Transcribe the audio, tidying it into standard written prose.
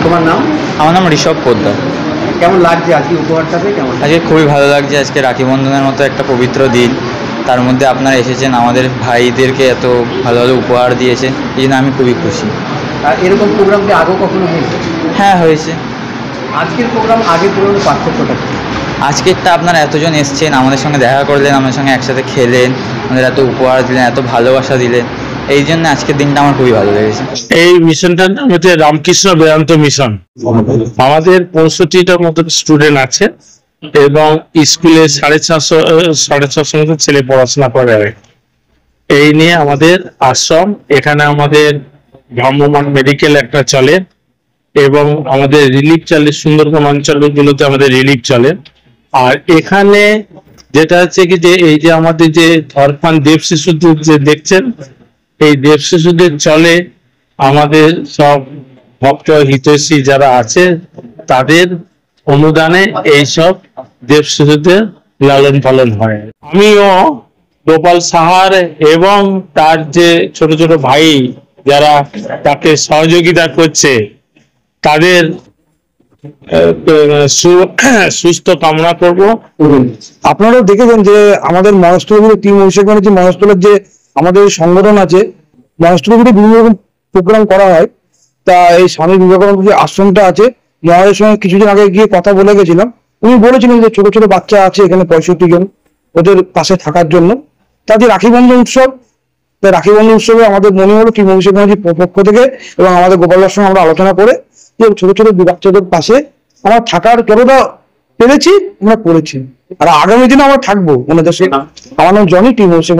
তোমার নাম? আমার নাম ঋষভ পোদ্দার। কেমন লাগছে আজকে উপহারটাতে? কেমন আজকে খুবই ভালো লাগছে। আজকে রাখি বন্ধনের মতো একটা পবিত্র দিন, তার মধ্যে আপনারা এসেছেন, আমাদের ভাইদেরকে এত ভালো ভালো উপহার দিয়েছেন, এই জন্য আমি খুবই খুশি। আর এরকম প্রোগ্রাম কি আগেও কখনো হয়েছে? হ্যাঁ, হয়েছে। আজকের প্রোগ্রাম আগের প্রোগ্রামের পার্থক্যটা কি? আজকেরটা আপনারা এতজন এসছেন, আমাদের সঙ্গে দেখা করলেন, আমাদের সঙ্গে একসাথে খেলেন, আমাদের এত উপহার দিলেন, এত ভালোবাসা দিলেন, এই জন্য আজকের দিনটা আমার খুবই ভালো লেগেছে। এই মিশনটার নাম হচ্ছে রামকৃষ্ণ বেদান্ত মিশন। আমাদের 65টার মতো স্টুডেন্ট আছে এবং স্কুলে 650 মতো ছেলে পড়াশোনা করে। এই নিয়ে আমাদের আশ্রম, এখানে আমাদের ভ্রাম্যমাণ মেডিকেল একটা চলে এবং আমাদের রিলিফ চলে, সুন্দরবন অঞ্চলগুলোতে আমাদের রিলিফ চলে। আর এখানে যেটা হচ্ছে কি যে এই যে আমাদের যে ধরপান দেব শিশুদের যে দেখছেন, এই দেব শিশুদের চলে আমাদের সব ভক্ত হিতৈষী যারা আছে তাদের অনুদানে এইসব দেব শিশুদের লালন পালন হয়। আমিও গোপাল সাহার এবং তার যে ছোট ছোট ভাই যারা তাকে সহযোগিতা করছে তাদের সুস্থ কামনা করব। আপনারাও দেখেছেন যে আমাদের মনস্থলগুলো টিম অভিষেকের যে মনস্থলের যে আমাদের সংগঠন আছে, মনস্থলগুলি বিভিন্ন রকম প্রোগ্রাম করা হয়। তা এই স্বামী বিবেকানন্দ যে আশ্রমটা আছে, মহারাজের সঙ্গে কিছুদিন আগে গিয়ে কথা বলে গেছিলাম। উনি বলেছিলেন যে ছোট ছোট বাচ্চা আছে এখানে 65 জন, ওদের পাশে থাকার জন্য। তাদের রাখি বন্ধন উৎসব, রাখি বন্ধন উৎসবে আমাদের মনে হলো টিম অভিষেকের পক্ষ থেকে এবং আমাদের গোপালদার সঙ্গে আমরা আলোচনা করে যে ছোট ছোট বাচ্চাদের পাশে আমরা থাকার যতটা পেরেছি আমরা করেছি, আর আগামী দিনে আমরা থাকবো। মানে আমার নাম জনি, টিম অভিষেক।